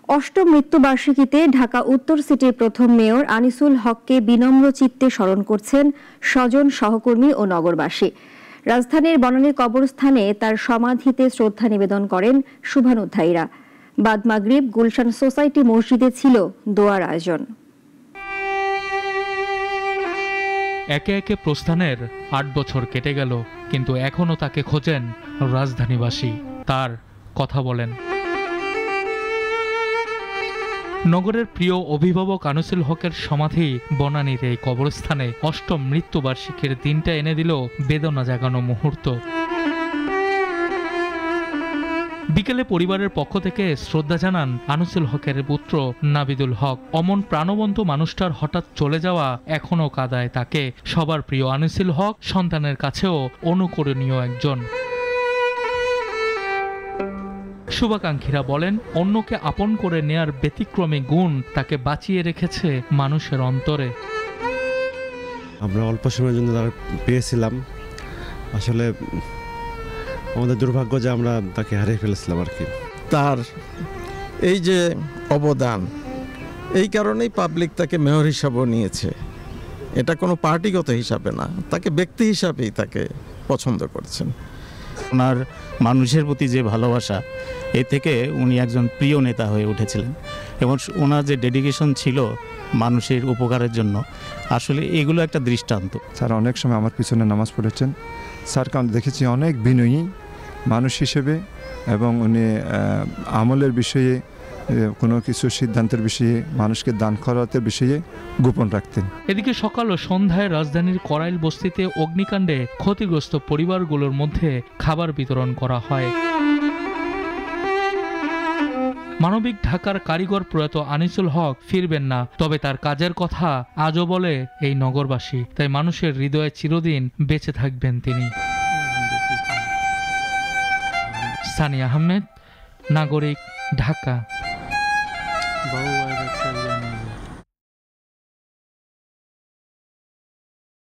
অষ্টম মৃত্যুবার্ষিকীতে ঢাকা উত্তর সিটির প্রথম মেয়র আনিসুল হককে বিনম্র চিত্তে স্মরণ করছেন স্বজন, সহকর্মী ও নগরবাসী। রাজধানীর বনানী কবরস্থানে তার সমাধিতে শ্রদ্ধা নিবেদন করেন শুভানুধ্যায়ীরা। বাদ মাগরিব গুলশান সোসাইটি মসজিদে ছিল দোয়ার আয়োজন। একে একে প্রস্থানের ৮ বছর কেটে গেল, কিন্তু এখনো তাকে খোঁজেন রাজধানীবাসী। তার কথা বলেন। নগরের প্রিয় অভিভাবক আনিসুল হকের সমাধি বনানীর এই কবরস্থানে অষ্টম মৃত্যুবার্ষিকীর দিনটা এনে দিল বেদনা জাগানো মুহূর্ত। বিকেলে পরিবারের পক্ষ থেকে শ্রদ্ধা জানান আনিসুল হকের পুত্র নাবিদুল হক। অমন প্রাণবন্ত মানুষটার হঠাৎ চলে যাওয়া এখনো কাঁদায় তাকে। সবার প্রিয় আনিসুল হক সন্তানের কাছেও অনুকরণীয় একজন। শুভাকাঙ্ক্ষীরা বলেন, অন্যকে আপন করে নেয়ার ব্যতিক্রমী গুণ তাকে বাঁচিয়ে রেখেছে মানুষের অন্তরে। আমরা অল্প সময়ের জন্য তারা পেয়েছিলাম, আসলে আমাদের দুর্ভাগ্য যে আমরা তাকে হারিয়ে ফেলেছিলাম আর কি। তার এই যে অবদান, এই কারণেই পাবলিক তাকে মেয়র হিসাবেও নিয়েছে। এটা কোনো পার্টিগত হিসাবে না, তাকে ব্যক্তি হিসাবেই তাকে পছন্দ করছেন। ওনার মানুষের প্রতি যে ভালোবাসা, এ থেকে উনি একজন প্রিয় নেতা হয়ে উঠেছিলেন এবং ওনার যে ডেডিকেশন ছিল মানুষের উপকারের জন্য, আসলে এগুলো একটা দৃষ্টান্ত। স্যার অনেক সময় আমার পিছনে নামাজ পড়েছেন। স্যারকে আমি দেখেছি অনেক বিনয়ী মানুষ হিসেবে, এবং উনি আমলের বিষয়ে, কোনো কিছু সিদ্ধান্তের বিষয়ে, মানুষকে দান খয়রাতের বিষয়ে গোপন রাখতেন। এদিকে সকাল ও সন্ধ্যায় রাজধানীর করাইল বস্তিতে অগ্নিকাণ্ডে ক্ষতিগ্রস্ত পরিবারগুলোর মধ্যে খাবার বিতরণ করা হয়। মানবিক ঢাকার কারিগর প্রয়াত আনিসুল হক ফিরবেন না, তবে তার কাজের কথা আজও বলে এই নগরবাসী। তাই মানুষের হৃদয়ে চিরদিন বেঁচে থাকবেন তিনি। সানি আহমেদ, নাগরিক, ঢাকা।